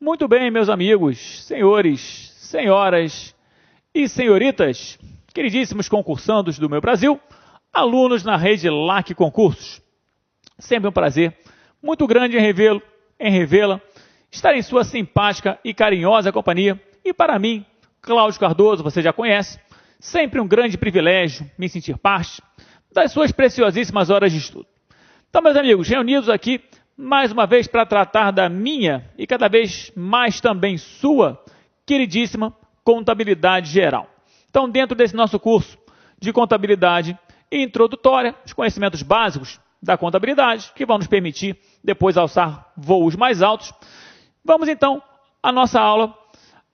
Muito bem, meus amigos, senhores, senhoras e senhoritas, queridíssimos concursandos do meu Brasil, alunos na rede LAC Concursos. Sempre um prazer muito grande em revê-la, estar em sua simpática e carinhosa companhia. E para mim, Cláudio Cardoso, você já conhece, sempre um grande privilégio me sentir parte das suas preciosíssimas horas de estudo. Então, meus amigos, reunidos aqui mais uma vez para tratar da minha e cada vez mais também sua queridíssima contabilidade geral. Então, dentro desse nosso curso de contabilidade introdutória, os conhecimentos básicos da contabilidade, que vão nos permitir depois alçar voos mais altos, vamos então à nossa aula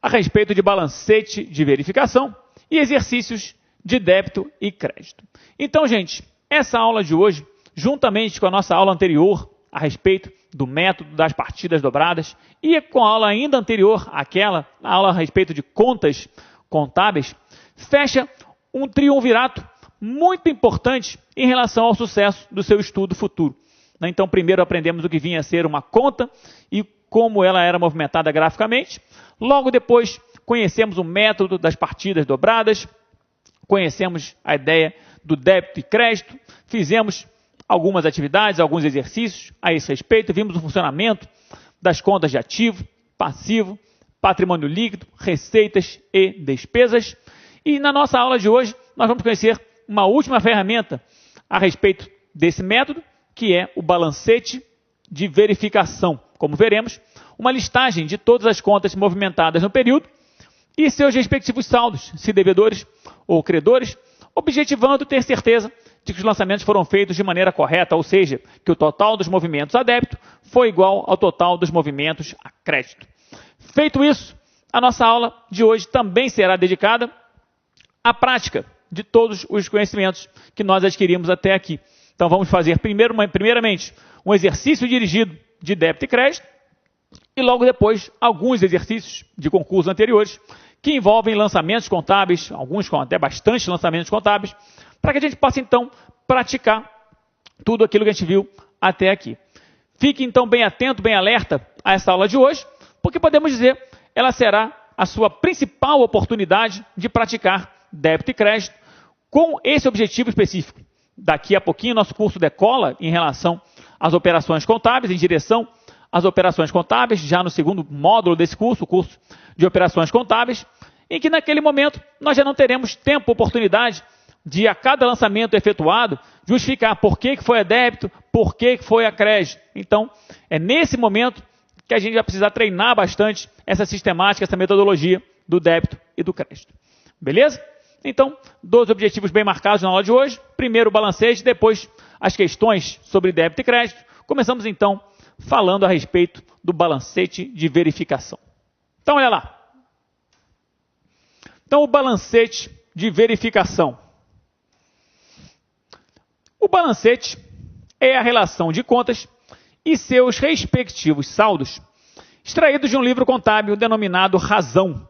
a respeito de balancete de verificação e exercícios de débito e crédito. Então, gente, essa aula de hoje, juntamente com a nossa aula anterior a respeito do método das partidas dobradas e com a aula ainda anterior àquela, a aula a respeito de contas contábeis, fecha um triunvirato muito importante em relação ao sucesso do seu estudo futuro. Então, primeiro aprendemos o que vinha a ser uma conta e como ela era movimentada graficamente. Logo depois, conhecemos o método das partidas dobradas, conhecemos a ideia do débito e crédito, fizemos algumas atividades, alguns exercícios a esse respeito, vimos o funcionamento das contas de ativo, passivo, patrimônio líquido, receitas e despesas. E na nossa aula de hoje, nós vamos conhecer uma última ferramenta a respeito desse método, que é o balancete de verificação. Como veremos, uma listagem de todas as contas movimentadas no período e seus respectivos saldos, se devedores ou credores, objetivando ter certeza de que os lançamentos foram feitos de maneira correta, ou seja, que o total dos movimentos a débito foi igual ao total dos movimentos a crédito. Feito isso, a nossa aula de hoje também será dedicada à prática de todos os conhecimentos que nós adquirimos até aqui. Então vamos fazer primeiramente um exercício dirigido de débito e crédito e logo depois alguns exercícios de concursos anteriores que envolvem lançamentos contábeis, alguns com até bastante lançamentos contábeis, para que a gente possa então praticar tudo aquilo que a gente viu até aqui. Fique então bem atento, bem alerta a essa aula de hoje, porque podemos dizer ela será a sua principal oportunidade de praticar débito e crédito com esse objetivo específico. Daqui a pouquinho nosso curso decola em relação às operações contábeis, em direção às operações contábeis, já no segundo módulo desse curso, o curso de operações contábeis, em que naquele momento nós já não teremos tempo, oportunidade de a cada lançamento efetuado justificar por que foi a débito, por que foi a crédito. Então, é nesse momento que a gente vai precisar treinar bastante essa sistemática, essa metodologia do débito e do crédito. Beleza? Então, 2 objetivos bem marcados na aula de hoje. Primeiro o balancete, depois as questões sobre débito e crédito. Começamos então falando a respeito do balancete de verificação. Então, olha lá. Então, o balancete de verificação. O balancete é a relação de contas e seus respectivos saldos extraídos de um livro contábil denominado Razão,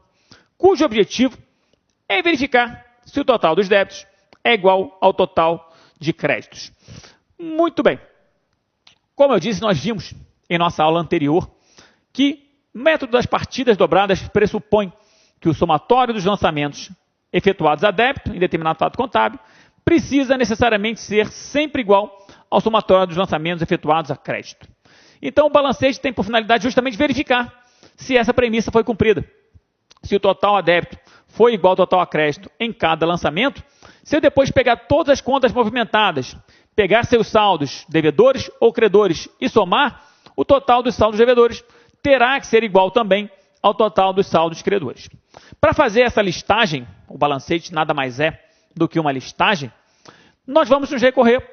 cujo objetivo é verificar se o total dos débitos é igual ao total de créditos. Muito bem. Como eu disse, nós vimos em nossa aula anterior que o método das partidas dobradas pressupõe que o somatório dos lançamentos efetuados a débito em determinado fato contábil precisa necessariamente ser sempre igual ao somatório dos lançamentos efetuados a crédito. Então, o balancete tem por finalidade justamente verificar se essa premissa foi cumprida. Se o total a débito foi igual ao total a crédito em cada lançamento, se eu depois pegar todas as contas movimentadas, pegar seus saldos, devedores ou credores, e somar, o total dos saldos devedores terá que ser igual também ao total dos saldos credores. Para fazer essa listagem, o balancete nada mais é do que uma listagem, nós vamos nos recorrer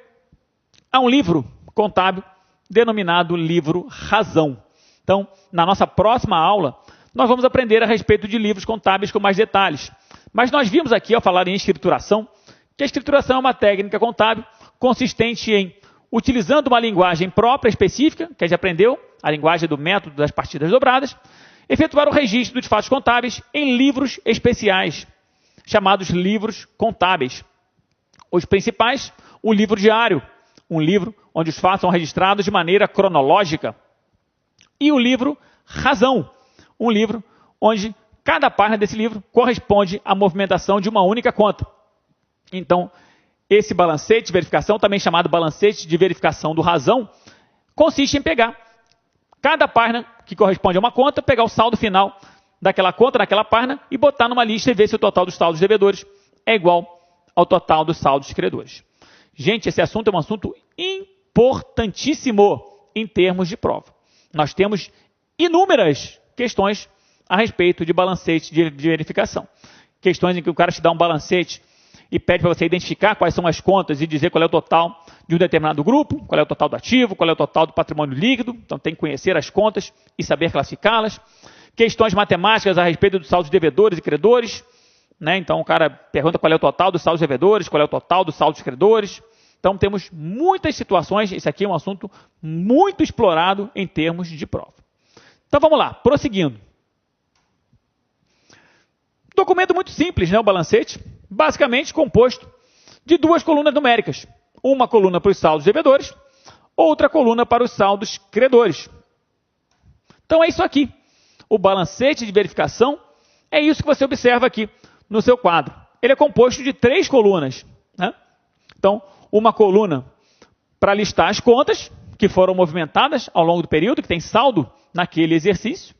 a um livro contábil denominado livro Razão. Então, na nossa próxima aula, nós vamos aprender a respeito de livros contábeis com mais detalhes. Mas nós vimos aqui, ao falar em escrituração, que a escrituração é uma técnica contábil consistente em, utilizando uma linguagem própria, específica, que a gente aprendeu, a linguagem do método das partidas dobradas, efetuar o registro dos fatos contábeis em livros especiais, chamados livros contábeis. Os principais, o livro diário, um livro onde os fatos são registrados de maneira cronológica, e o livro Razão, um livro onde cada página desse livro corresponde à movimentação de uma única conta. Então, esse balancete de verificação, também chamado balancete de verificação do razão, consiste em pegar cada página que corresponde a uma conta, pegar o saldo final daquela conta, naquela página, e botar numa lista e ver se o total dos saldos devedores é igual ao total dos saldos credores. Gente, esse assunto é um assunto importantíssimo em termos de prova. Nós temos inúmeras questões a respeito de balancete de verificação. Questões em que o cara te dá um balancete e pede para você identificar quais são as contas e dizer qual é o total de um determinado grupo, qual é o total do ativo, qual é o total do patrimônio líquido. Então tem que conhecer as contas e saber classificá-las. Questões matemáticas a respeito dos saldos devedores e credores. Né? Então o cara pergunta qual é o total dos saldos devedores, qual é o total dos saldos credores. Então temos muitas situações, esse aqui é um assunto muito explorado em termos de prova. Então vamos lá, prosseguindo. Documento muito simples, né, o balancete, basicamente composto de duas colunas numéricas. Uma coluna para os saldos devedores, outra coluna para os saldos credores. Então é isso aqui. O balancete de verificação é isso que você observa aqui no seu quadro. Ele é composto de 3 colunas. Né? Então, uma coluna para listar as contas que foram movimentadas ao longo do período, que tem saldo naquele exercício.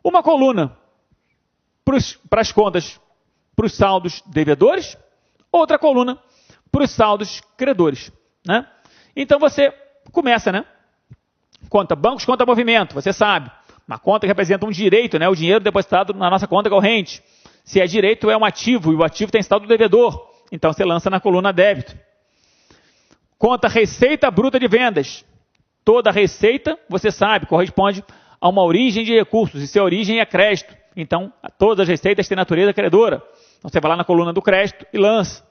Uma coluna para as contas, para os saldos devedores. Outra coluna para os saldos credores. Né? Então você começa, né? Conta bancos, conta movimento, você sabe. Uma conta que representa um direito, né? O dinheiro depositado na nossa conta corrente. Se é direito, é um ativo, e o ativo tem saldo do devedor. Então você lança na coluna débito. Conta receita bruta de vendas. Toda receita, você sabe, corresponde a uma origem de recursos, e se a origem é crédito. Então, todas as receitas têm natureza credora. Então, você vai lá na coluna do crédito e lança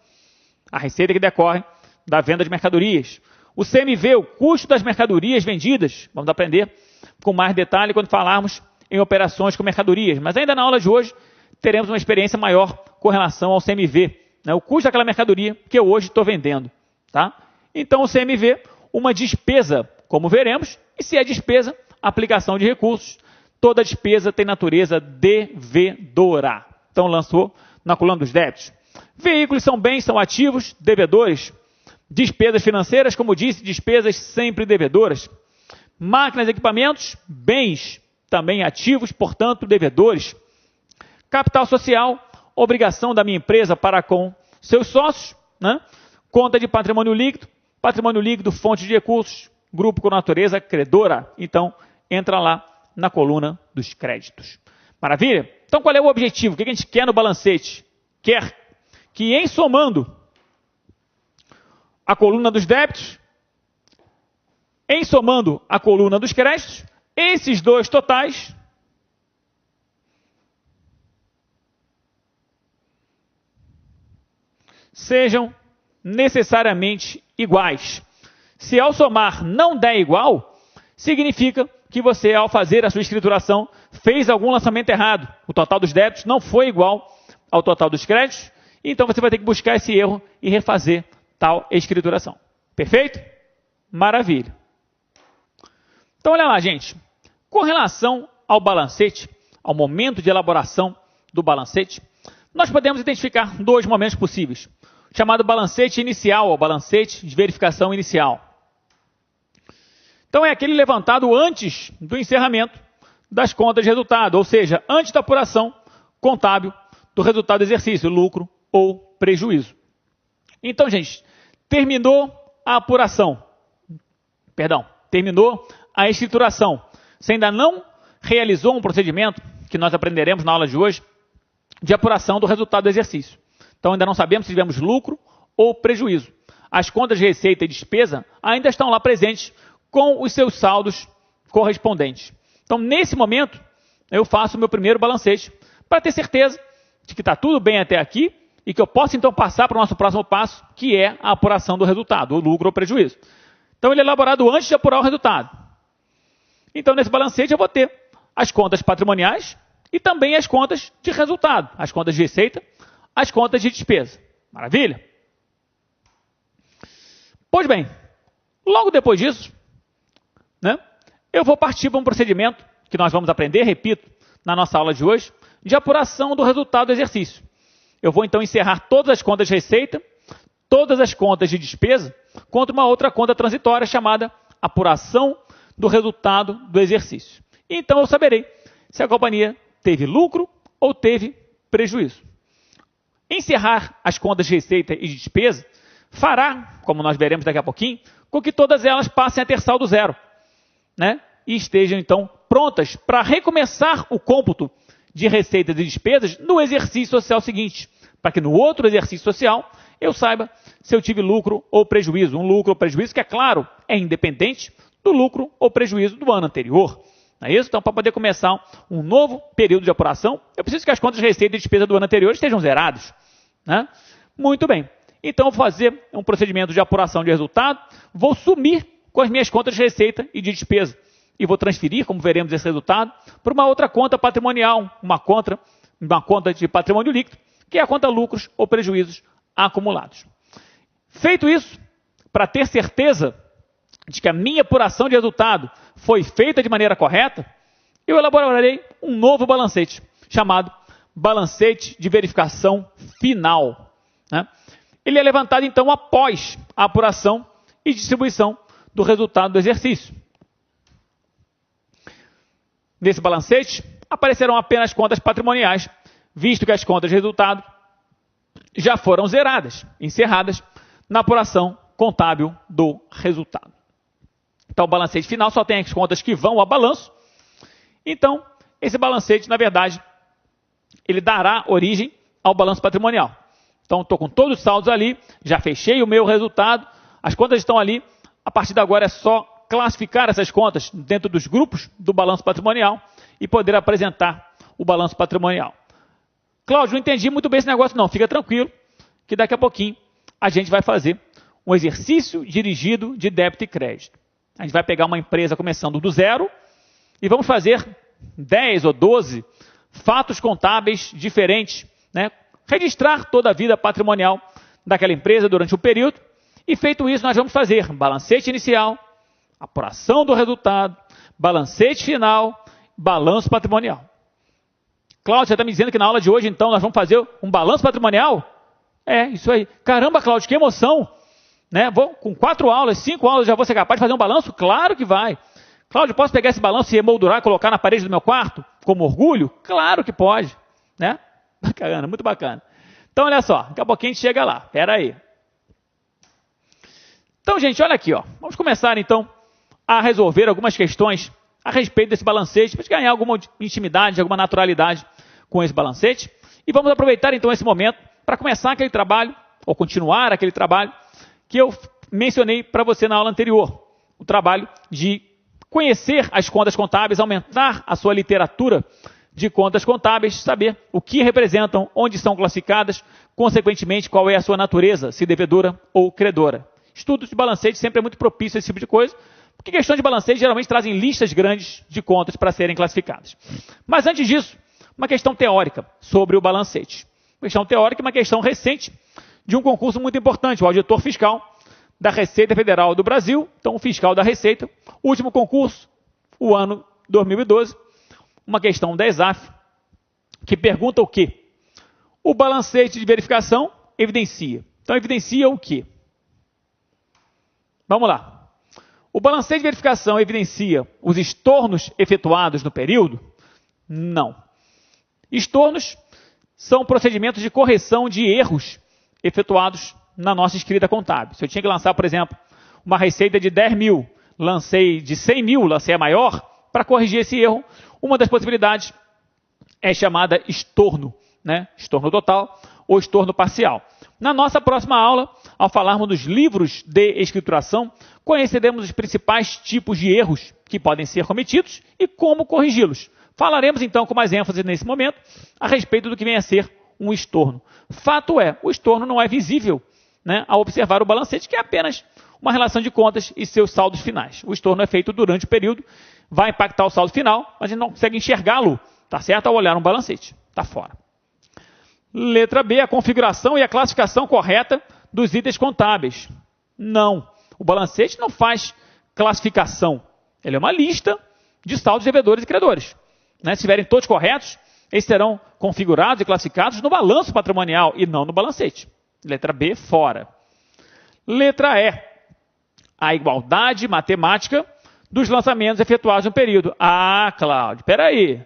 a receita que decorre da venda de mercadorias. O CMV, o custo das mercadorias vendidas. Vamos aprender com mais detalhe quando falarmos em operações com mercadorias. Mas ainda na aula de hoje, teremos uma experiência maior com relação ao CMV. Né? O custo daquela mercadoria que eu hoje estou vendendo. Tá? Então, o CMV, uma despesa, como veremos, e se é despesa, aplicação de recursos. Toda despesa tem natureza devedora. Então, lançou na coluna dos débitos. Veículos são bens, são ativos, devedores. Despesas financeiras, como disse, despesas sempre devedoras. Máquinas e equipamentos, bens, também ativos, portanto, devedores. Capital social, obrigação da minha empresa para com seus sócios. Né? Conta de patrimônio líquido, fonte de recursos, grupo com natureza credora. Então, entra lá na coluna dos créditos. Maravilha? Então, qual é o objetivo? O que a gente quer no balancete? Quer que, em somando a coluna dos débitos, em somando a coluna dos créditos, esses dois totais sejam necessariamente iguais. Se ao somar não der igual, significa que você, ao fazer a sua escrituração, fez algum lançamento errado. O total dos débitos não foi igual ao total dos créditos, então você vai ter que buscar esse erro e refazer tal escrituração. Perfeito? Maravilha. Então, olha lá, gente. Com relação ao balancete, ao momento de elaboração do balancete, nós podemos identificar 2 momentos possíveis. Chamado balancete inicial, ou balancete de verificação inicial. Então, é aquele levantado antes do encerramento das contas de resultado, ou seja, antes da apuração contábil do resultado do exercício, lucro ou prejuízo. Então, gente, terminou a apuração, terminou a escrituração. Você ainda não realizou um procedimento, que nós aprenderemos na aula de hoje, de apuração do resultado do exercício. Então, ainda não sabemos se tivemos lucro ou prejuízo. As contas de receita e despesa ainda estão lá presentes com os seus saldos correspondentes. Então, nesse momento, eu faço o meu primeiro balancete para ter certeza de que está tudo bem até aqui e que eu posso, então, passar para o nosso próximo passo, que é a apuração do resultado, o lucro ou prejuízo. Então, ele é elaborado antes de apurar o resultado. Então, nesse balancete, eu vou ter as contas patrimoniais e também as contas de resultado, as contas de receita, as contas de despesa. Maravilha? Pois bem, logo depois disso, né, eu vou partir para um procedimento que nós vamos aprender, repito, na nossa aula de hoje, de apuração do resultado do exercício. Eu vou então encerrar todas as contas de receita, todas as contas de despesa, contra uma outra conta transitória chamada apuração do resultado do exercício. E então eu saberei se a companhia teve lucro ou teve prejuízo. Encerrar as contas de receita e de despesa fará, como nós veremos daqui a pouquinho, com que todas elas passem a ter saldo zero, né? E estejam então prontas para recomeçar o cômputo de receitas e despesas no exercício social seguinte, para que no outro exercício social eu saiba se eu tive lucro ou prejuízo. Um lucro ou prejuízo que, é claro, é independente do lucro ou prejuízo do ano anterior. Não é isso? Então, para poder começar um novo período de apuração, eu preciso que as contas de receita e despesa do ano anterior estejam zeradas, né? Muito bem. Então, eu vou fazer um procedimento de apuração de resultado, vou sumir com as minhas contas de receita e de despesa e vou transferir, como veremos esse resultado, para uma outra conta patrimonial, uma conta de patrimônio líquido, que é a conta lucros ou prejuízos acumulados. Feito isso, para ter certeza de que a minha apuração de resultado foi feita de maneira correta, eu elaborarei um novo balancete, chamado balancete de verificação final, né? Ele é levantado, então, após a apuração e distribuição do resultado do exercício. Nesse balancete, aparecerão apenas contas patrimoniais, visto que as contas de resultado já foram zeradas, encerradas, na apuração contábil do resultado. Então, o balancete final só tem as contas que vão ao balanço. Então, esse balancete, na verdade, ele dará origem ao balanço patrimonial. Então, estou com todos os saldos ali, já fechei o meu resultado, as contas estão ali, a partir de agora é só classificar essas contas dentro dos grupos do balanço patrimonial e poder apresentar o balanço patrimonial. Cláudio, não entendi muito bem esse negócio não, fica tranquilo, que daqui a pouquinho a gente vai fazer um exercício dirigido de débito e crédito. A gente vai pegar uma empresa começando do zero e vamos fazer 10 ou 12 fatos contábeis diferentes, né? Registrar toda a vida patrimonial daquela empresa durante o período e, feito isso, nós vamos fazer balancete inicial, apuração do resultado, balancete final, balanço patrimonial. Cláudio, você está me dizendo que na aula de hoje, então, nós vamos fazer um balanço patrimonial? É, isso aí. Caramba, Cláudio, que emoção! Né? Com 4 aulas, 5 aulas, já vou ser capaz de fazer um balanço? Claro que vai. Cláudio, posso pegar esse balanço e emoldurar, colocar na parede do meu quarto, como orgulho? Claro que pode. Né? Bacana, muito bacana. Então, olha só, daqui a pouquinho a gente chega lá. Espera aí. Então, gente, olha aqui, ó. Vamos começar, então, a resolver algumas questões a respeito desse balancete, para ganhar alguma intimidade, alguma naturalidade com esse balancete. E vamos aproveitar, então, esse momento para começar aquele trabalho, ou continuar aquele trabalho, que eu mencionei para você na aula anterior. O trabalho de conhecer as contas contábeis, aumentar a sua literatura de contas contábeis, saber o que representam, onde são classificadas, consequentemente, qual é a sua natureza, se devedora ou credora. Estudos de balancete sempre é muito propício a esse tipo de coisa, porque questões de balancete geralmente trazem listas grandes de contas para serem classificadas. Mas antes disso, uma questão teórica sobre o balancete. Uma questão teórica e uma questão recente de um concurso muito importante, o auditor fiscal da Receita Federal do Brasil, então o fiscal da Receita, último concurso, o ano 2012, uma questão da ESAF, que pergunta o quê? O balancete de verificação evidencia. Então, evidencia o quê? Vamos lá. O balancete de verificação evidencia os estornos efetuados no período? Não. Estornos são procedimentos de correção de erros efetuados na nossa escrita contábil. Se eu tinha que lançar, por exemplo, uma receita de 10 mil, lancei de 100 mil, lancei a maior, para corrigir esse erro, uma das possibilidades é chamada estorno, né? Estorno total ou estorno parcial. Na nossa próxima aula, ao falarmos dos livros de escrituração, conheceremos os principais tipos de erros que podem ser cometidos e como corrigi-los. Falaremos então com mais ênfase nesse momento a respeito do que vem a ser um estorno. Fato é, o estorno não é visível, né, ao observar o balancete, que é apenas uma relação de contas e seus saldos finais. O estorno é feito durante o período, vai impactar o saldo final, mas a gente não consegue enxergá-lo, tá certo? Ao olhar um balancete, está fora. Letra B, a configuração e a classificação correta dos itens contábeis. Não, o balancete não faz classificação. Ele é uma lista de saldos, devedores e credores. né, se estiverem todos corretos, eles serão configurados e classificados no balanço patrimonial e não no balancete. Letra B, fora. Letra E, a igualdade matemática dos lançamentos efetuados no período. Ah, Cláudio, peraí.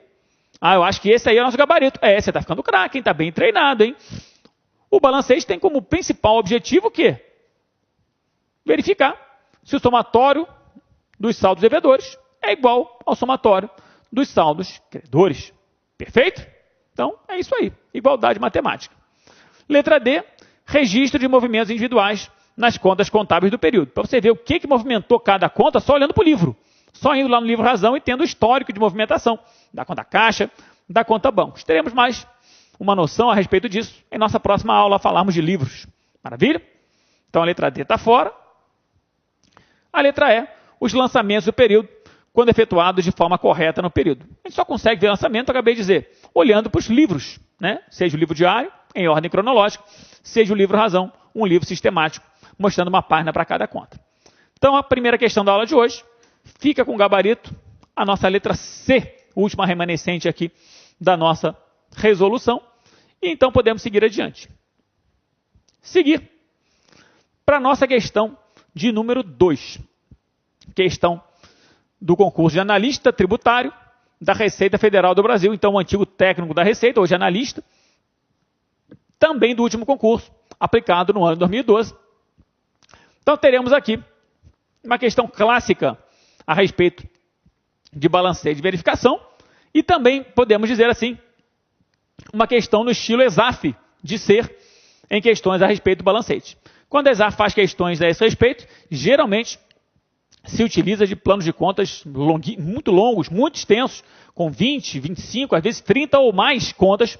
Eu acho que esse aí é o nosso gabarito. Você está ficando craque, hein? Está bem treinado, hein? O balancete tem como principal objetivo o quê? Verificar se o somatório dos saldos devedores é igual ao somatório dos saldos credores. Perfeito? Então, é isso aí. Igualdade matemática. Letra D, registro de movimentos individuais nas contas contábeis do período. Para você ver o que movimentou cada conta só olhando para o livro. Só indo lá no livro razão e tendo o histórico de movimentação da conta caixa, da conta bancos. Teremos mais uma noção a respeito disso em nossa próxima aula, falarmos de livros. Maravilha? Então a letra D está fora. A letra E, os lançamentos do período, quando efetuados de forma correta no período. A gente só consegue ver lançamento, acabei de dizer, olhando para os livros, né? Seja o livro diário, em ordem cronológica, seja o livro razão, um livro sistemático, mostrando uma página para cada conta. Então, a primeira questão da aula de hoje fica com o gabarito, a nossa letra C, última remanescente aqui da nossa resolução. E então podemos seguir adiante. Seguir para a nossa questão de número 2. Questão do concurso de analista tributário da Receita Federal do Brasil. Então, o antigo técnico da Receita, hoje analista. Também do último concurso, aplicado no ano de 2012. Então, teremos aqui uma questão clássica a respeito de balanceio de verificação e também, podemos dizer assim, uma questão no estilo ESAF de ser em questões a respeito do balancete. Quando a ESAF faz questões a esse respeito, geralmente se utiliza de planos de contas muito longos, muito extensos, com 20, 25, às vezes 30 ou mais contas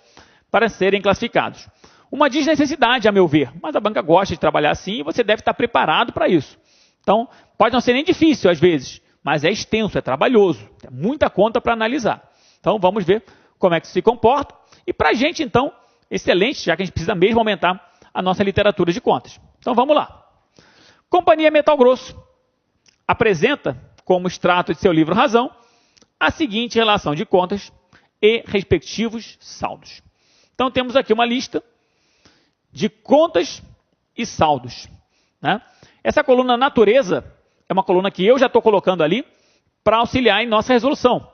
para serem classificados. Uma desnecessidade, a meu ver, mas a banca gosta de trabalhar assim e você deve estar preparado para isso. Então, pode não ser nem difícil às vezes, mas é extenso, é trabalhoso, tem muita conta para analisar. Então, vamos ver como é que isso se comporta. E para a gente, então, excelente, já que a gente precisa mesmo aumentar a nossa literatura de contas. Então, vamos lá. Companhia Metal Grosso apresenta, como extrato de seu livro Razão, a seguinte relação de contas e respectivos saldos. Então, temos aqui uma lista de contas e saldos, né? Essa coluna natureza é uma coluna que eu já estou colocando ali para auxiliar em nossa resolução,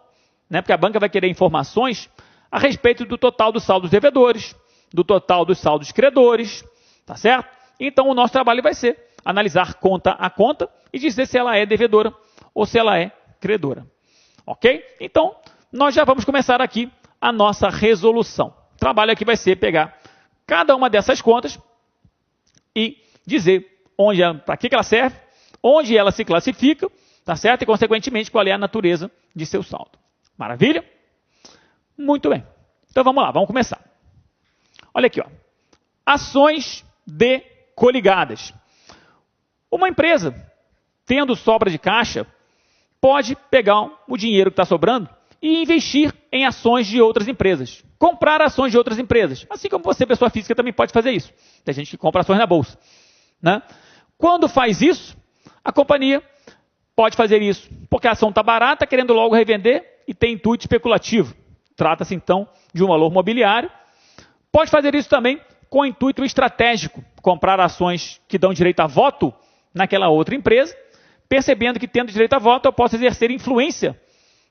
né? Porque a banca vai querer informações a respeito do total dos saldos devedores, do total dos saldos credores, tá certo? Então, o nosso trabalho vai ser analisar conta a conta e dizer se ela é devedora ou se ela é credora. Ok? Então, nós já vamos começar aqui a nossa resolução. O trabalho aqui vai ser pegar cada uma dessas contas e dizer para que ela serve, onde ela se classifica, tá certo? E, consequentemente, qual é a natureza de seu saldo. Maravilha? Muito bem. Então, vamos lá, vamos começar. Olha aqui, ó. Ações de coligadas. Uma empresa, tendo sobra de caixa, pode pegar o dinheiro que está sobrando e investir em ações de outras empresas. Comprar ações de outras empresas. Assim como você, pessoa física, também pode fazer isso. Tem gente que compra ações na bolsa, né? Quando faz isso, a companhia pode fazer isso porque a ação está barata, querendo logo revender e tem intuito especulativo. Trata-se, então, de um valor mobiliário. Pode fazer isso também com intuito estratégico, comprar ações que dão direito a voto naquela outra empresa, percebendo que, tendo direito a voto, eu posso exercer influência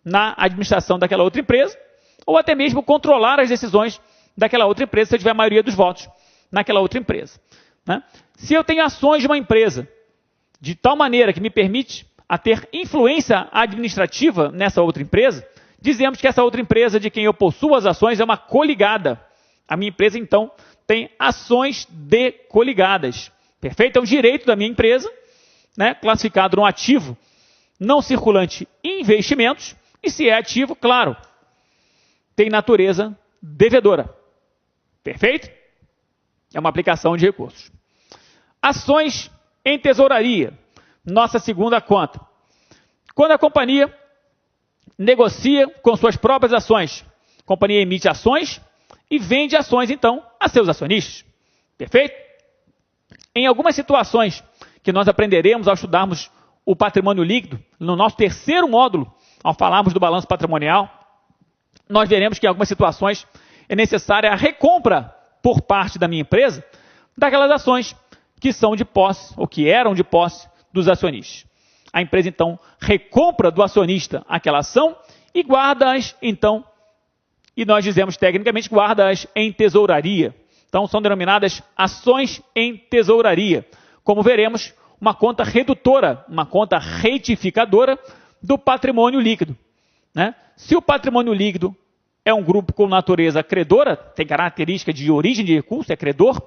na administração daquela outra empresa, ou até mesmo controlar as decisões daquela outra empresa, se eu tiver a maioria dos votos naquela outra empresa, né? Se eu tenho ações de uma empresa de tal maneira que me permite a ter influência administrativa nessa outra empresa, dizemos que essa outra empresa de quem eu possuo as ações é uma coligada. A minha empresa, então, tem ações de coligadas. Perfeito? É um direito da minha empresa, né, classificado no ativo não circulante em investimentos, e se é ativo, claro, tem natureza devedora. Perfeito? É uma aplicação de recursos. Ações em tesouraria, nossa segunda conta. Quando a companhia negocia com suas próprias ações, a companhia emite ações e vende ações, então, a seus acionistas. Perfeito? Em algumas situações que nós aprenderemos ao estudarmos o patrimônio líquido, no nosso terceiro módulo, ao falarmos do balanço patrimonial, nós veremos que em algumas situações é necessária a recompra por parte da minha empresa daquelas ações que são de posse, ou que eram de posse, dos acionistas. A empresa, então, recompra do acionista aquela ação e guarda-as, então, e nós dizemos tecnicamente, guarda-as em tesouraria. Então, são denominadas ações em tesouraria. Como veremos, uma conta redutora, uma conta retificadora do patrimônio líquido, né? Se o patrimônio líquido é um grupo com natureza credora, tem característica de origem de recurso, é credor,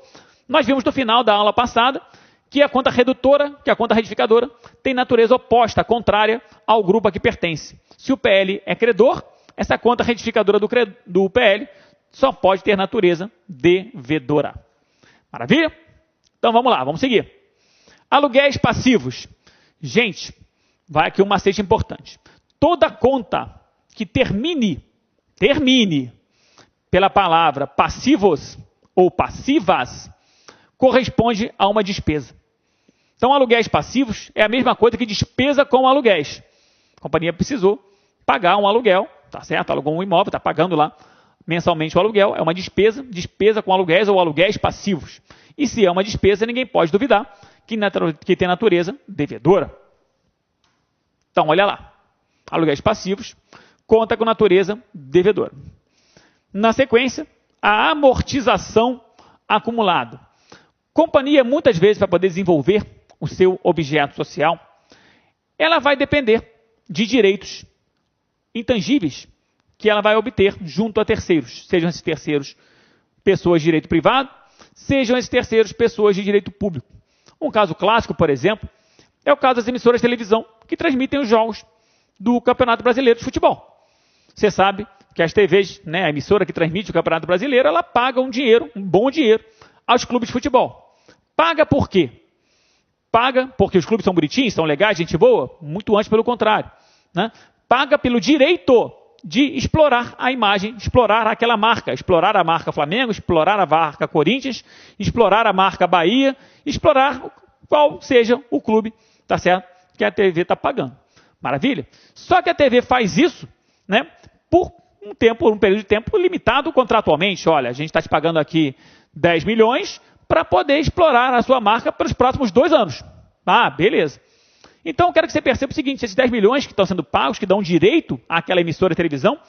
nós vimos no final da aula passada que a conta redutora, que a conta retificadora, tem natureza oposta, contrária ao grupo a que pertence. Se o PL é credor, essa conta retificadora do PL só pode ter natureza devedora. Maravilha? Então vamos lá, vamos seguir. Aluguéis passivos. Gente, vai aqui um macete importante. Toda conta que termine pela palavra passivos ou passivas, corresponde a uma despesa. Então, aluguéis passivos é a mesma coisa que despesa com aluguéis. A companhia precisou pagar um aluguel, tá certo? Alugou um imóvel, está pagando lá mensalmente o aluguel, é uma despesa, despesa com aluguéis ou aluguéis passivos. E se é uma despesa, ninguém pode duvidar que tem natureza devedora. Então, olha lá. Aluguéis passivos, conta com natureza devedora. Na sequência, a amortização acumulada. Companhia, muitas vezes, para poder desenvolver o seu objeto social, ela vai depender de direitos intangíveis que ela vai obter junto a terceiros. Sejam esses terceiros pessoas de direito privado, sejam esses terceiros pessoas de direito público. Um caso clássico, por exemplo, é o caso das emissoras de televisão que transmitem os jogos do Campeonato Brasileiro de Futebol. Você sabe que as TVs, né, a emissora que transmite o Campeonato Brasileiro, ela paga um dinheiro, um bom dinheiro, aos clubes de futebol. Paga por quê? Paga porque os clubes são bonitinhos, são legais, gente boa? Muito antes, pelo contrário, né? Paga pelo direito de explorar a imagem, explorar aquela marca, explorar a marca Flamengo, explorar a marca Corinthians, explorar a marca Bahia, explorar qual seja o clube, tá certo? Que a TV está pagando. Maravilha? Só que a TV faz isso, né, por um período de tempo limitado contratualmente. Olha, a gente está te pagando aqui 10 milhões para poder explorar a sua marca pelos próximos 2 anos. Ah, beleza. Então, eu quero que você perceba o seguinte, esses 10 milhões que estão sendo pagos, que dão direito àquela emissora de televisão,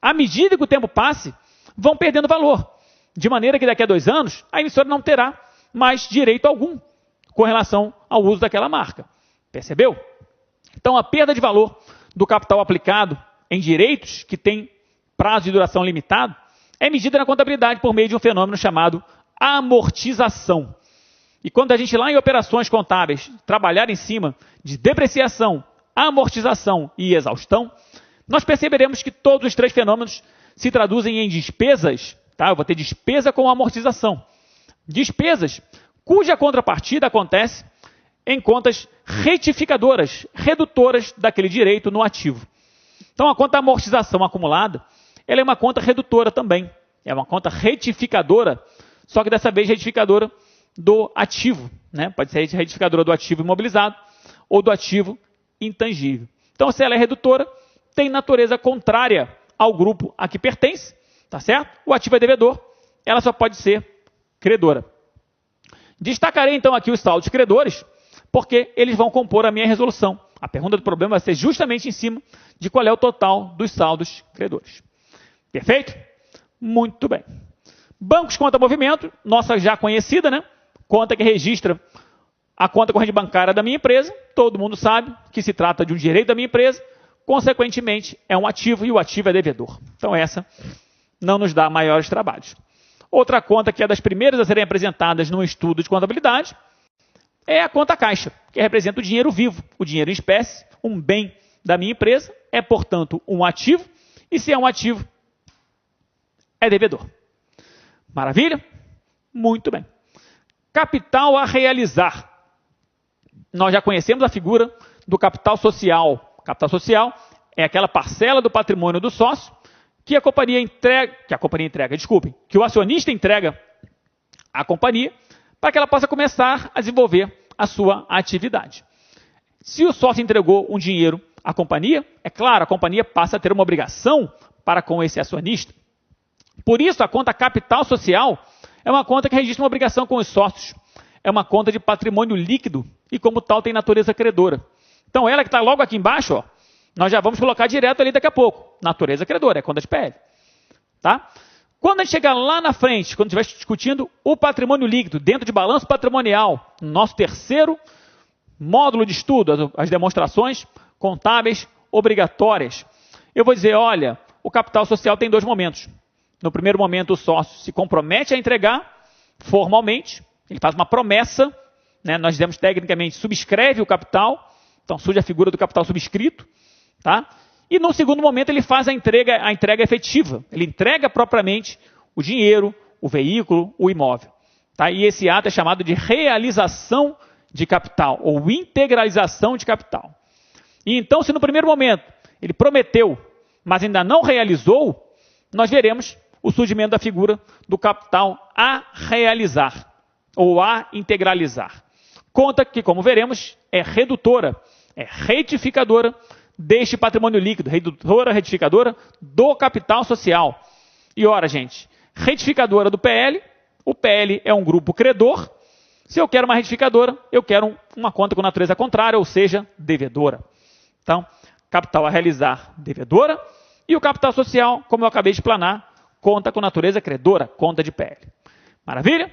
à medida que o tempo passe, vão perdendo valor. De maneira que daqui a 2 anos, a emissora não terá mais direito algum com relação ao uso daquela marca. Percebeu? Então, a perda de valor do capital aplicado em direitos que têm prazo de duração limitado é medida na contabilidade por meio de um fenômeno chamado amortização. E quando a gente lá em operações contábeis trabalhar em cima de depreciação, amortização e exaustão, nós perceberemos que todos os 3 fenômenos se traduzem em despesas, tá? Eu vou ter despesa com amortização. Despesas cuja contrapartida acontece em contas retificadoras, redutoras daquele direito no ativo. Então, a conta amortização acumulada, ela é uma conta redutora também. É uma conta retificadora, só que dessa vez retificadora do ativo, né? Pode ser retificadora do ativo imobilizado ou do ativo intangível. Então, se ela é redutora, tem natureza contrária ao grupo a que pertence, tá certo? O ativo é devedor, ela só pode ser credora. Destacarei então aqui os saldos credores, porque eles vão compor a minha resolução. A pergunta do problema vai ser justamente em cima de qual é o total dos saldos credores. Perfeito? Muito bem. Bancos conta movimento, nossa já conhecida, né? Conta que registra a conta corrente bancária da minha empresa. Todo mundo sabe que se trata de um direito da minha empresa. Consequentemente, é um ativo e o ativo é devedor. Então, essa não nos dá maiores trabalhos. Outra conta que é das primeiras a serem apresentadas num estudo de contabilidade é a conta caixa, que representa o dinheiro vivo, o dinheiro em espécie, um bem da minha empresa, é, portanto, um ativo, e se é um ativo, é devedor. Maravilha? Muito bem. Capital a realizar. Nós já conhecemos a figura do capital social. Capital social é aquela parcela do patrimônio do sócio que que o acionista entrega à companhia para que ela possa começar a desenvolver a sua atividade. Se o sócio entregou um dinheiro à companhia, é claro, a companhia passa a ter uma obrigação para com esse acionista. Por isso, a conta capital social é uma conta que registra uma obrigação com os sócios. É uma conta de patrimônio líquido e, como tal, tem natureza credora. Então, ela que está logo aqui embaixo, ó, nós já vamos colocar direto ali daqui a pouco. Natureza credora, é conta de PL. Tá? Quando a gente chegar lá na frente, quando estiver discutindo o patrimônio líquido, dentro de balanço patrimonial, nosso terceiro módulo de estudo, as demonstrações contábeis obrigatórias, eu vou dizer, olha, o capital social tem dois momentos. No primeiro momento, o sócio se compromete a entregar formalmente, ele faz uma promessa, né? Nós dizemos tecnicamente, subscreve o capital, então surge a figura do capital subscrito, tá? E no segundo momento ele faz a entrega efetiva, ele entrega propriamente o dinheiro, o veículo, o imóvel. Tá? E esse ato é chamado de realização de capital, ou integralização de capital. E então, se no primeiro momento ele prometeu, mas ainda não realizou, nós veremos o surgimento da figura do capital a realizar, ou a integralizar. Conta que, como veremos, é redutora, é retificadora deste patrimônio líquido, redutora, retificadora do capital social. E ora, gente, retificadora do PL, o PL é um grupo credor. Se eu quero uma retificadora, eu quero uma conta com natureza contrária, ou seja, devedora. Então, capital a realizar, devedora, e o capital social, como eu acabei de explanar, conta com natureza credora, conta de PL. Maravilha?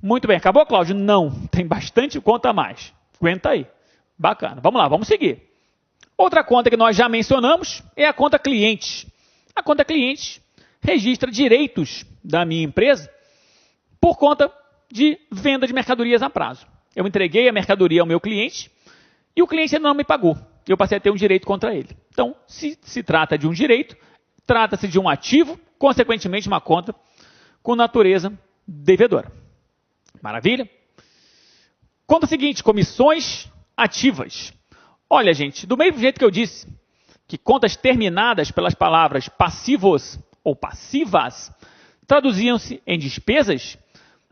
Muito bem. Acabou, Cláudio? Não. Tem bastante conta a mais. Aguenta aí. Bacana. Vamos lá, vamos seguir. Outra conta que nós já mencionamos é a conta cliente. A conta cliente registra direitos da minha empresa por conta de venda de mercadorias a prazo. Eu entreguei a mercadoria ao meu cliente e o cliente ainda não me pagou. Eu passei a ter um direito contra ele. Então, se trata de um direito, trata-se de um ativo, consequentemente uma conta com natureza devedora. Maravilha? Conta seguinte, comissões ativas. Olha, gente, do mesmo jeito que eu disse que contas terminadas pelas palavras passivos ou passivas traduziam-se em despesas,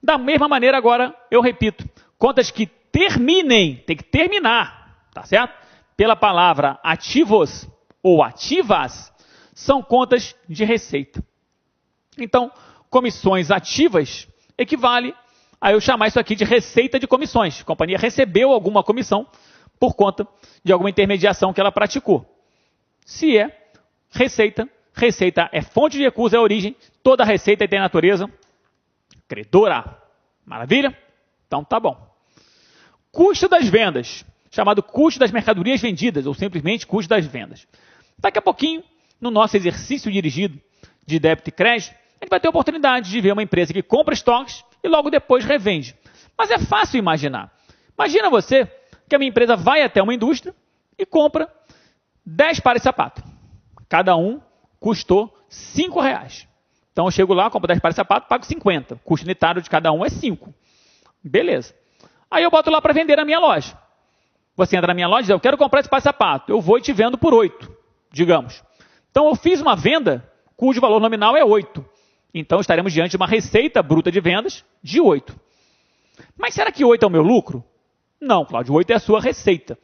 da mesma maneira agora eu repito, contas que terminem, tem que terminar, tá certo? Pela palavra ativos ou ativas, são contas de receita. Então, comissões ativas equivale a eu chamar isso aqui de receita de comissões. A companhia recebeu alguma comissão por conta de alguma intermediação que ela praticou. Se é receita, receita é fonte de recurso, é origem, toda receita tem natureza credora. Maravilha? Então tá bom. Custo das vendas, chamado custo das mercadorias vendidas, ou simplesmente custo das vendas. Daqui a pouquinho, no nosso exercício dirigido de débito e crédito, a gente vai ter a oportunidade de ver uma empresa que compra estoques e logo depois revende. Mas é fácil imaginar. Imagina você que a minha empresa vai até uma indústria e compra 10 pares de sapato. Cada um custou R$5. Então eu chego lá, compro 10 pares de sapato, pago 50. O custo unitário de cada um é 5. Beleza. Aí eu boto lá para vender na minha loja. Você entra na minha loja e diz, eu quero comprar esse par de sapato. Eu vou e te vendo por 8, digamos. Então eu fiz uma venda cujo valor nominal é 8. Então estaremos diante de uma receita bruta de vendas de 8. Mas será que 8 é o meu lucro? Não, Cláudio, 8 é a sua receita.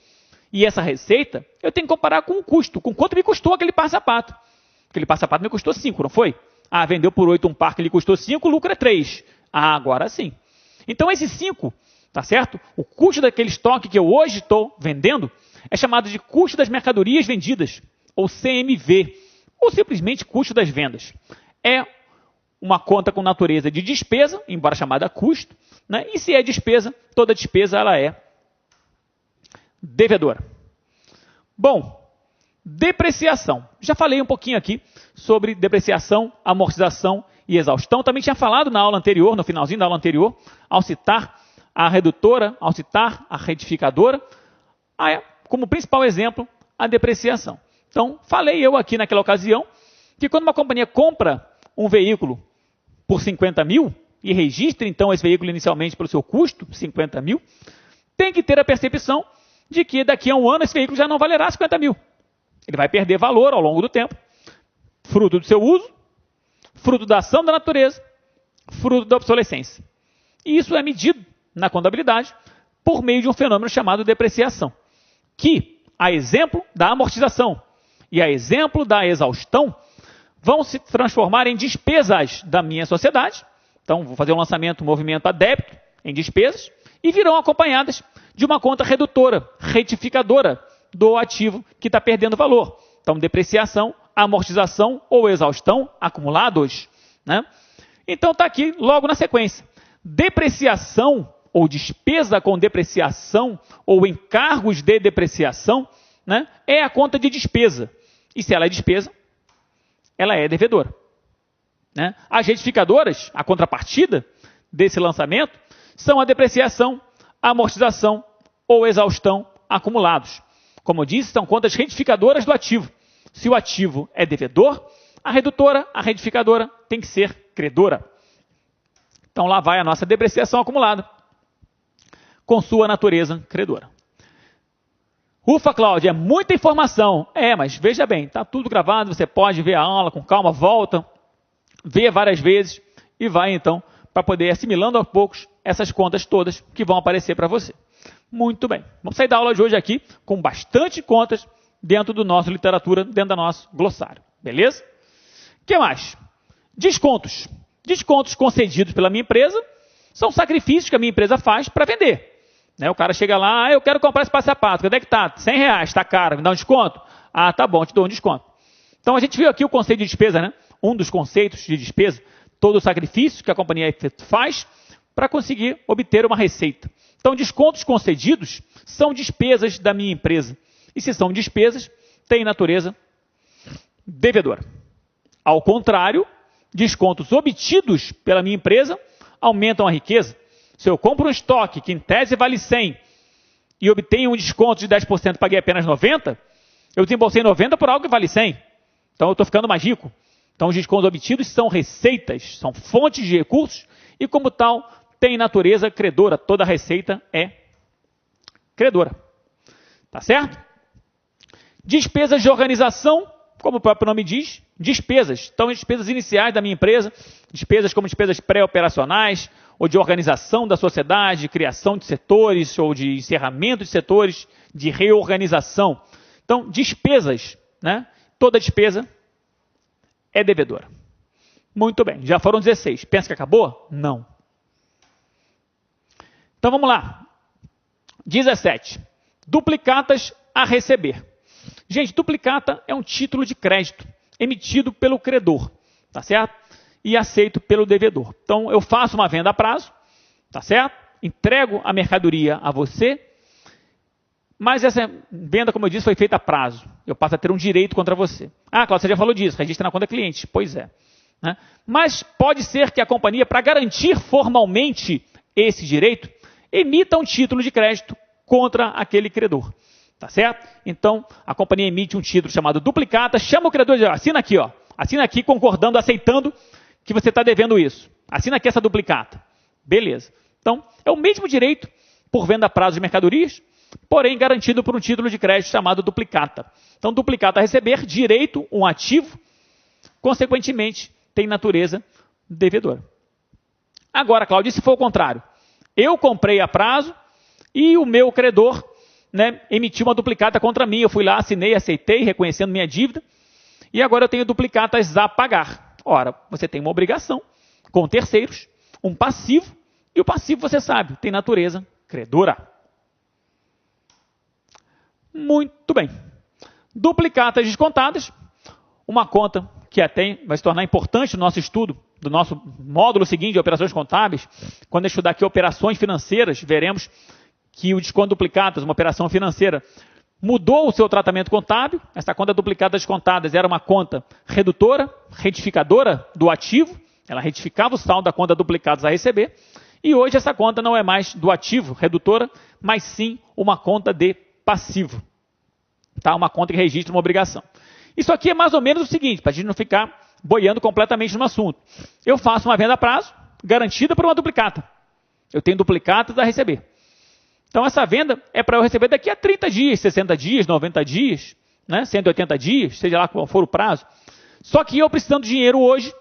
E essa receita eu tenho que comparar com o custo, com quanto me custou aquele par de sapato. Aquele par de sapato me custou 5, não foi? Ah, vendeu por 8 um par que lhe custou 5, o lucro é 3. Ah, agora sim. Então esse 5, tá certo? O custo daquele estoque que eu hoje estou vendendo é chamado de custo das mercadorias vendidas, ou CMV, ou simplesmente custo das vendas. É uma conta com natureza de despesa, embora chamada custo, né? E se é despesa, toda despesa ela é devedora. Bom, depreciação. Já falei um pouquinho aqui sobre depreciação, amortização e exaustão. Também tinha falado na aula anterior, no finalzinho da aula anterior, ao citar a redutora, ao citar a retificadora, como principal exemplo, a depreciação. Então, falei eu aqui naquela ocasião que quando uma companhia compra um veículo por 50 mil e registra então esse veículo inicialmente pelo seu custo, 50 mil, tem que ter a percepção de que daqui a um ano esse veículo já não valerá 50 mil. Ele vai perder valor ao longo do tempo, fruto do seu uso, fruto da ação da natureza, fruto da obsolescência. E isso é medido na contabilidade por meio de um fenômeno chamado depreciação, que, a exemplo da amortização e a exemplo da exaustão, vão se transformar em despesas da minha sociedade. Então, vou fazer um lançamento, um movimento a débito em despesas, e virão acompanhadas de uma conta redutora, retificadora do ativo que está perdendo valor. Então, depreciação, amortização ou exaustão acumulados. Né? Então, está aqui logo na sequência. Depreciação ou despesa com depreciação ou encargos de depreciação, né, é a conta de despesa. E se ela é despesa, ela é devedora. Né? As retificadoras, a contrapartida desse lançamento, são a depreciação, a amortização ou exaustão acumulados. Como eu disse, são contas retificadoras do ativo. Se o ativo é devedor, a redutora, a retificadora, tem que ser credora. Então lá vai a nossa depreciação acumulada, com sua natureza credora. Ufa, Cláudia, é muita informação. Mas veja bem, está tudo gravado, você pode ver a aula com calma, volta, vê várias vezes e vai então para poder ir assimilando aos poucos essas contas todas que vão aparecer para você. Muito bem, vamos sair da aula de hoje aqui com bastante contas dentro do nosso literatura, dentro do nosso glossário, beleza? O que mais? Descontos. Descontos concedidos pela minha empresa são sacrifícios que a minha empresa faz para vender. O cara chega lá, eu quero comprar esse passapato, quanto é que está? R$100, está caro, me dá um desconto? Tá bom, te dou um desconto. Então a gente viu aqui o conceito de despesa, né? Um dos conceitos de despesa, todo o sacrifício que a companhia faz para conseguir obter uma receita. Então descontos concedidos são despesas da minha empresa. E se são despesas, têm natureza devedora. Ao contrário, descontos obtidos pela minha empresa aumentam a riqueza. Se eu compro um estoque que em tese vale 100 e obtenho um desconto de 10%, paguei apenas 90, eu desembolsei 90 por algo que vale 100. Então eu estou ficando mais rico. Então os descontos obtidos são receitas, são fontes de recursos e como tal tem natureza credora. Toda receita é credora. Tá certo? Despesas de organização, como o próprio nome diz, despesas. Então, despesas iniciais da minha empresa, despesas como despesas pré-operacionais, ou de organização da sociedade, de criação de setores, ou de encerramento de setores, de reorganização. Então, despesas, né? Toda despesa é devedora. Muito bem, já foram 16. Pensa que acabou? Não. Então, vamos lá. 17. Duplicatas a receber. Gente, duplicata é um título de crédito emitido pelo credor, tá certo? E aceito pelo devedor. Então, eu faço uma venda a prazo, tá certo? Entrego a mercadoria a você, mas essa venda, como eu disse, foi feita a prazo. Eu passo a ter um direito contra você. Cláudio, você já falou disso, registra na conta cliente. Pois é. Né? Mas pode ser que a companhia, para garantir formalmente esse direito, emita um título de crédito contra aquele credor. Tá certo? Então, a companhia emite um título chamado duplicata, chama o credor e diz, assina aqui, assina aqui concordando, aceitando que você está devendo isso. Assina aqui essa duplicata. Beleza. Então, é o mesmo direito por venda a prazo de mercadorias, porém garantido por um título de crédito chamado duplicata. Então, duplicata a receber, direito, um ativo, consequentemente, tem natureza devedora. Agora, Cláudio, e se for o contrário? Eu comprei a prazo e o meu credor emitiu uma duplicata contra mim. Eu fui lá, assinei, aceitei, reconhecendo minha dívida, e agora eu tenho duplicatas a pagar. Ora, você tem uma obrigação com terceiros, um passivo, e o passivo, você sabe, tem natureza credora. Muito bem. Duplicatas descontadas, uma conta que até vai se tornar importante no nosso estudo, do nosso módulo seguinte de operações contábeis. Quando eu estudar aqui operações financeiras, veremos que o desconto duplicatas, uma operação financeira, mudou o seu tratamento contábil. Essa conta duplicata descontadas era uma conta redutora, retificadora do ativo. Ela retificava o saldo da conta duplicadas a receber. E hoje essa conta não é mais do ativo, redutora, mas sim uma conta de passivo. Tá? Uma conta que registra uma obrigação. Isso aqui é mais ou menos o seguinte, para a gente não ficar boiando completamente no assunto. Eu faço uma venda a prazo, garantida por uma duplicata. Eu tenho duplicatas a receber. Então, essa venda é para eu receber daqui a 30 dias, 60 dias, 90 dias, 180 dias, seja lá qual for o prazo. Só que eu precisando de dinheiro hoje,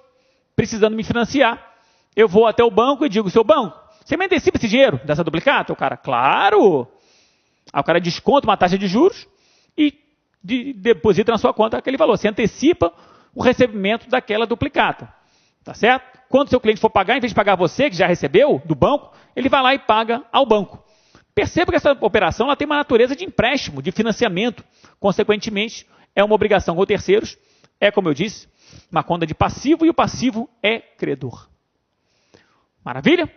precisando me financiar, eu vou até o banco e digo, seu banco, você me antecipa esse dinheiro dessa duplicata? O cara, claro! Aí o cara desconta uma taxa de juros e deposita na sua conta aquele valor. Você antecipa o recebimento daquela duplicata. Tá certo? Quando o seu cliente for pagar, em vez de pagar você, que já recebeu do banco, ele vai lá e paga ao banco. Perceba que essa operação ela tem uma natureza de empréstimo, de financiamento. Consequentemente, é uma obrigação com terceiros. É, como eu disse, uma conta de passivo e o passivo é credor. Maravilha?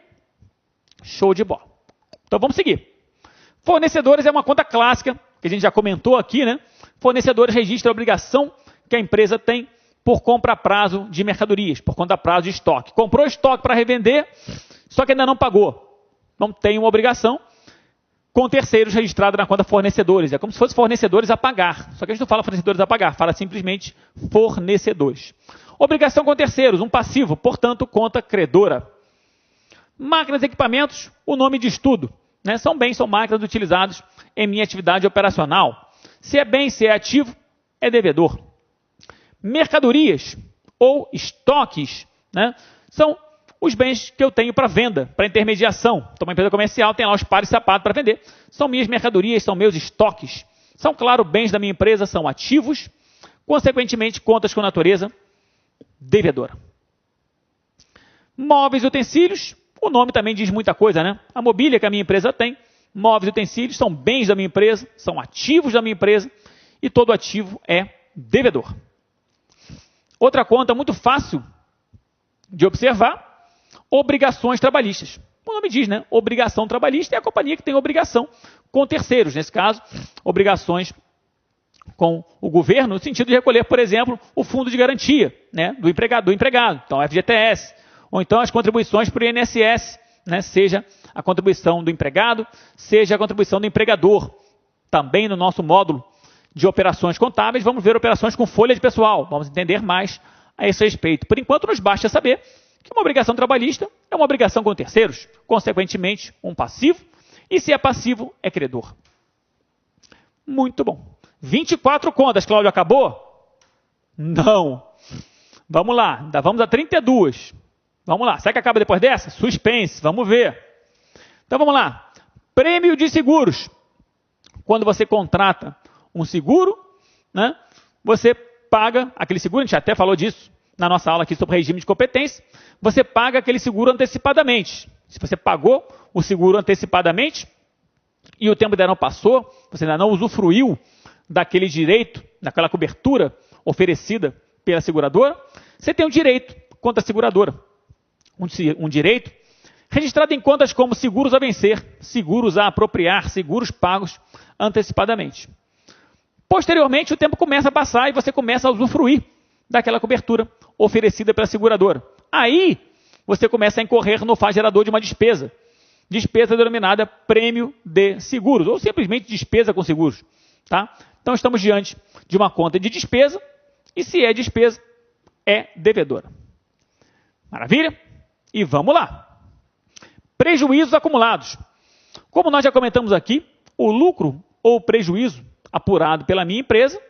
Show de bola. Então vamos seguir. Fornecedores é uma conta clássica, que a gente já comentou aqui, né? Fornecedores registra a obrigação que a empresa tem por compra a prazo de mercadorias, por conta a prazo de estoque. Comprou estoque para revender, só que ainda não pagou. Não tem uma obrigação com terceiros registrada na conta fornecedores. É como se fosse fornecedores a pagar. Só que a gente não fala fornecedores a pagar, fala simplesmente fornecedores. Obrigação com terceiros, um passivo, portanto, conta credora. Máquinas e equipamentos, o nome diz tudo. Né? São bens, são máquinas utilizados em minha atividade operacional. Se é bem, se é ativo, é devedor. Mercadorias ou estoques, né, são os bens que eu tenho para venda, para intermediação. Então, uma empresa comercial tem lá os pares de sapato para vender. São minhas mercadorias, são meus estoques. São, claro, bens da minha empresa, são ativos. Consequentemente, contas com natureza devedora. Móveis e utensílios, o nome também diz muita coisa, né? A mobília que a minha empresa tem, móveis e utensílios são bens da minha empresa, são ativos da minha empresa e todo ativo é devedor. Outra conta muito fácil de observar, obrigações trabalhistas. O nome diz, né? Obrigação trabalhista é a companhia que tem obrigação com terceiros. Nesse caso, obrigações com o governo, no sentido de recolher, por exemplo, o fundo de garantia, né, do empregado. Então, FGTS, ou então as contribuições para o INSS, né, seja a contribuição do empregado, seja a contribuição do empregador. Também no nosso módulo de operações contábeis, vamos ver operações com folha de pessoal. Vamos entender mais a esse respeito. Por enquanto, nos basta saber que uma obrigação trabalhista é uma obrigação com terceiros, consequentemente, um passivo, e se é passivo, é credor. Muito bom. 24 contas, Cláudio, acabou? Não. Vamos lá, ainda vamos a 32. Vamos lá, será que acaba depois dessa? Suspense, vamos ver. Então vamos lá. Prêmio de seguros. Quando você contrata um seguro, né, você paga aquele seguro, a gente até falou disso na nossa aula aqui sobre regime de competência, você paga aquele seguro antecipadamente. Se você pagou o seguro antecipadamente e o tempo ainda não passou, você ainda não usufruiu daquele direito, daquela cobertura oferecida pela seguradora, você tem um direito contra a seguradora. Um direito registrado em contas como seguros a vencer, seguros a apropriar, seguros pagos antecipadamente. Posteriormente, o tempo começa a passar e você começa a usufruir daquela cobertura oferecida pela seguradora. Aí, você começa a incorrer no faz-gerador de uma despesa. Despesa denominada prêmio de seguros, ou simplesmente despesa com seguros. Tá? Então, estamos diante de uma conta de despesa, e se é despesa, é devedora. Maravilha? E vamos lá. Prejuízos acumulados. Como nós já comentamos aqui, o lucro ou prejuízo apurado pela minha empresa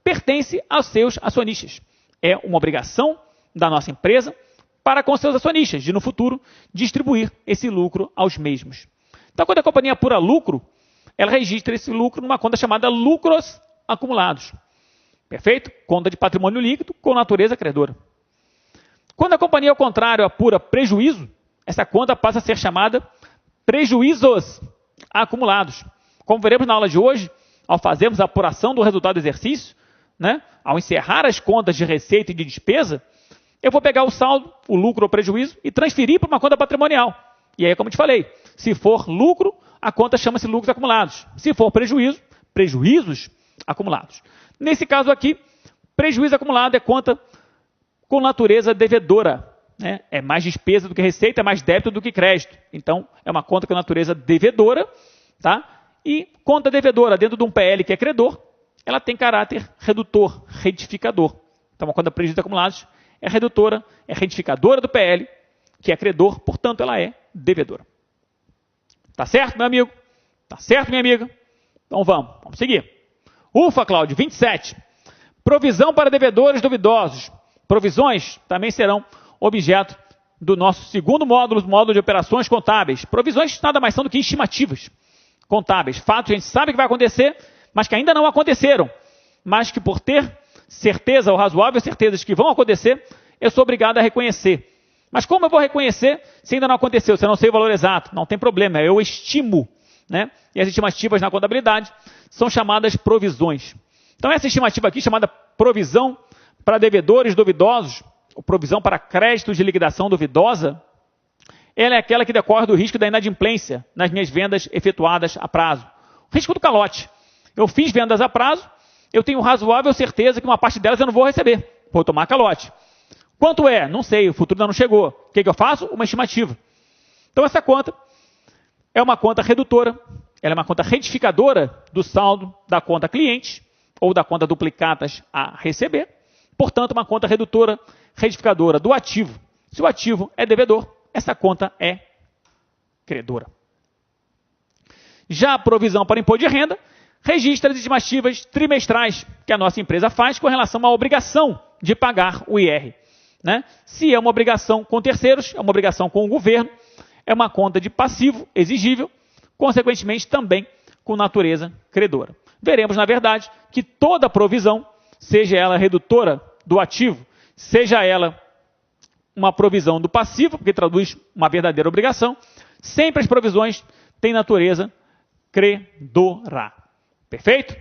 pertence aos seus acionistas. É uma obrigação da nossa empresa para com seus acionistas, de no futuro distribuir esse lucro aos mesmos. Então, quando a companhia apura lucro, ela registra esse lucro numa conta chamada lucros acumulados. Perfeito? Conta de patrimônio líquido com natureza credora. Quando a companhia, ao contrário, apura prejuízo, essa conta passa a ser chamada prejuízos acumulados. Como veremos na aula de hoje, ao fazermos a apuração do resultado do exercício, né, ao encerrar as contas de receita e de despesa, eu vou pegar o saldo, o lucro ou prejuízo, e transferir para uma conta patrimonial. E aí, como eu te falei, se for lucro, a conta chama-se lucros acumulados. Se for prejuízo, prejuízos acumulados. Nesse caso aqui, prejuízo acumulado é conta com natureza devedora. Né? É mais despesa do que receita, é mais débito do que crédito. Então, é uma conta com natureza devedora, tá? E conta devedora dentro de um PL que é credor, ela tem caráter redutor, retificador. Então, uma conta de prejuízos acumulados é redutora, é retificadora do PL, que é credor, portanto, ela é devedora. Tá certo, meu amigo? Tá certo, minha amiga? Então, vamos seguir. Ufa, Cláudio, 27. Provisão para devedores duvidosos. Provisões também serão objeto do nosso segundo módulo, módulo de operações contábeis. Provisões nada mais são do que estimativas contábeis. Fatos que a gente sabe que vai acontecer, mas que ainda não aconteceram. Mas que por ter certeza ou razoável certezas que vão acontecer, eu sou obrigado a reconhecer. Mas como eu vou reconhecer se ainda não aconteceu, se eu não sei o valor exato? Não tem problema, eu estimo, né? E as estimativas na contabilidade são chamadas provisões. Então essa estimativa aqui, chamada provisão para devedores duvidosos, ou provisão para créditos de liquidação duvidosa, ela é aquela que decorre do risco da inadimplência nas minhas vendas efetuadas a prazo. O risco do calote. Eu fiz vendas a prazo, eu tenho razoável certeza que uma parte delas eu não vou receber, vou tomar calote. Quanto é? Não sei, o futuro ainda não chegou. O que eu faço? Uma estimativa. Então essa conta é uma conta redutora, ela é uma conta retificadora do saldo da conta cliente ou da conta duplicatas a receber. Portanto, uma conta redutora, retificadora do ativo. Se o ativo é devedor, essa conta é credora. Já a provisão para imposto de renda registra as estimativas trimestrais que a nossa empresa faz com relação à obrigação de pagar o IR. Né? Se é uma obrigação com terceiros, é uma obrigação com o governo, é uma conta de passivo exigível, consequentemente também com natureza credora. Veremos, na verdade, que toda provisão, seja ela redutora do ativo, seja ela uma provisão do passivo, porque traduz uma verdadeira obrigação, sempre as provisões têm natureza credora. Perfeito?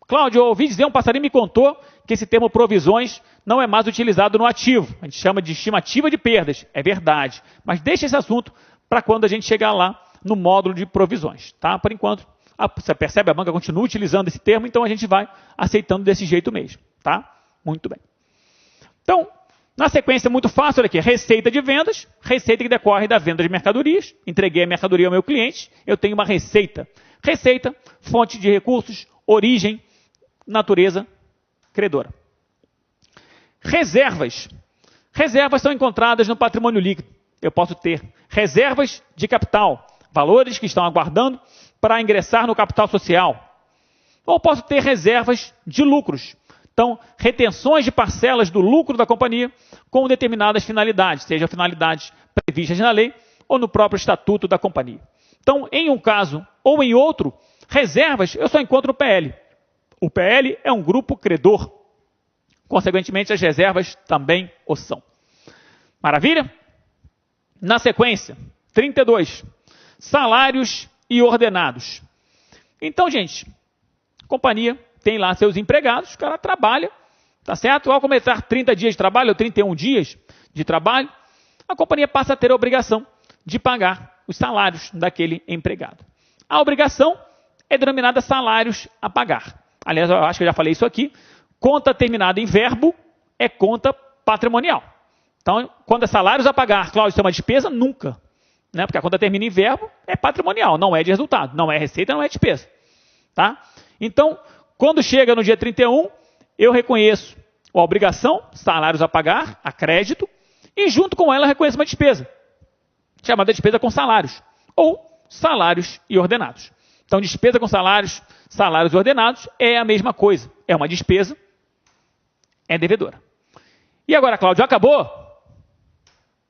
Cláudio, eu ouvi dizer, um passarinho me contou que esse termo provisões não é mais utilizado no ativo. A gente chama de estimativa de perdas. É verdade. Mas deixa esse assunto para quando a gente chegar lá no módulo de provisões. Tá? Por enquanto, você percebe, a banca continua utilizando esse termo, então a gente vai aceitando desse jeito mesmo. Tá? Muito bem. Então, na sequência muito fácil, olha aqui, receita de vendas, receita que decorre da venda de mercadorias. Entreguei a mercadoria ao meu cliente, eu tenho uma receita. Receita, fonte de recursos, origem, natureza credora. Reservas. Reservas são encontradas no patrimônio líquido. Eu posso ter reservas de capital, valores que estão aguardando para ingressar no capital social. Ou posso ter reservas de lucros. Então, retenções de parcelas do lucro da companhia com determinadas finalidades, seja finalidades previstas na lei ou no próprio estatuto da companhia. Então, em um caso ou em outro, reservas eu só encontro no PL. O PL é um grupo credor. Consequentemente, as reservas também o são. Maravilha? Na sequência, 32. Salários e ordenados. Então, gente, a companhia tem lá seus empregados, o cara trabalha, tá certo? Ao completar 30 dias de trabalho ou 31 dias de trabalho, a companhia passa a ter a obrigação de pagar os salários daquele empregado. A obrigação é denominada salários a pagar. Aliás, eu acho que eu já falei isso aqui. Conta terminada em verbo é conta patrimonial. Então, quando é salários a pagar, Cláudio, isso é uma despesa? Nunca. Né? Porque a conta termina em verbo é patrimonial, não é de resultado. Não é receita, não é despesa. Tá? Então, quando chega no dia 31, eu reconheço a obrigação, salários a pagar, a crédito, e junto com ela eu reconheço uma despesa, chamada despesa com salários, ou salários e ordenados. Então, despesa com salários, salários e ordenados é a mesma coisa. É uma despesa, é devedora. E agora, Cláudio, acabou?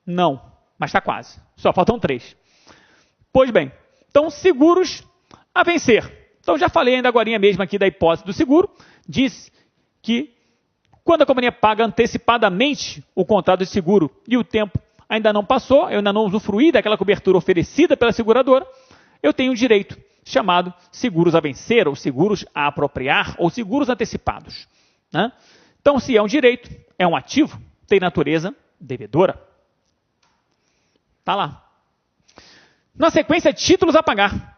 Não, mas está quase. Só faltam 3. Pois bem, então seguros a vencer. Então já falei ainda agorinha mesmo aqui da hipótese do seguro. Disse que quando a companhia paga antecipadamente o contrato de seguro e o tempo ainda não passou, eu ainda não usufruí daquela cobertura oferecida pela seguradora, eu tenho um direito chamado seguros a vencer, ou seguros a apropriar, ou seguros antecipados. Né? Então, se é um direito, é um ativo, tem natureza devedora. Está lá. Na sequência, títulos a pagar.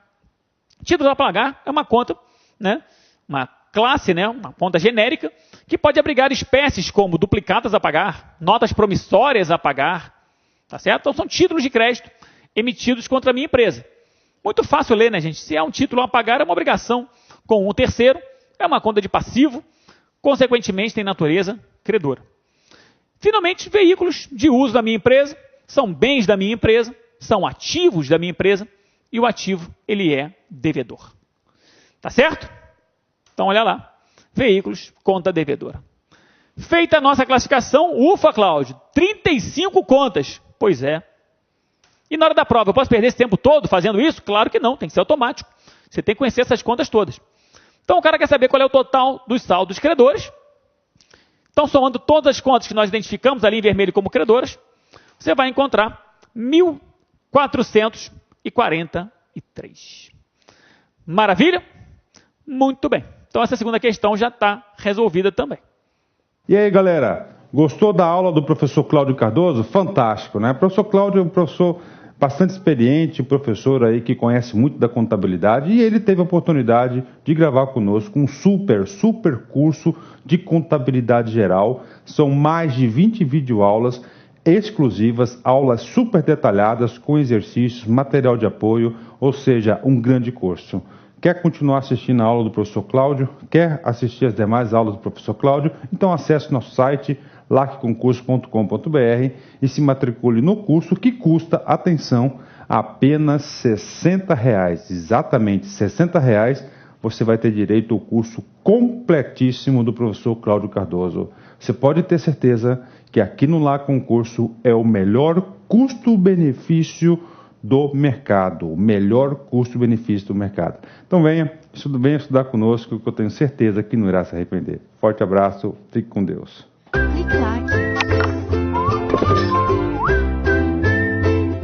Títulos a pagar é uma conta, né? Uma classe, né? Uma conta genérica, que pode abrigar espécies como duplicatas a pagar, notas promissórias a pagar. Tá certo? Então, são títulos de crédito emitidos contra a minha empresa. Muito fácil ler, né, gente? Se é um título a pagar, é uma obrigação com um terceiro, é uma conta de passivo, consequentemente tem natureza credora. Finalmente, veículos de uso da minha empresa, são bens da minha empresa, são ativos da minha empresa, e o ativo, ele é devedor. Tá certo? Então, olha lá. Veículos, conta devedora. Feita a nossa classificação, ufa, Cláudio, 35 contas. Pois é. E na hora da prova, eu posso perder esse tempo todo fazendo isso? Claro que não, tem que ser automático. Você tem que conhecer essas contas todas. Então o cara quer saber qual é o total dos saldos credores Então, somando todas as contas que nós identificamos ali em vermelho como credoras, você vai encontrar 1.443. Maravilha? Muito bem. Então, essa segunda questão já está resolvida também. E aí, galera? Gostou da aula do professor Cláudio Cardoso? Fantástico, né? O professor Cláudio é um professor bastante experiente, um professor aí que conhece muito da contabilidade, e ele teve a oportunidade de gravar conosco um super curso de contabilidade geral. São mais de 20 videoaulas exclusivas, aulas super detalhadas, com exercícios, material de apoio, ou seja, um grande curso. Quer continuar assistindo a aula do professor Cláudio? Quer assistir as demais aulas do professor Cláudio? Então acesse nosso site lacconcurso.com.br e se matricule no curso que custa, atenção, apenas R$60. Exatamente R$60. Você vai ter direito ao curso completíssimo do professor Cláudio Cardoso. Você pode ter certeza que aqui no La Concurso é o melhor custo-benefício do mercado, o melhor custo-benefício do mercado. Então venha estudar conosco, que eu tenho certeza que não irá se arrepender. Forte abraço, fique com Deus. Clique lá.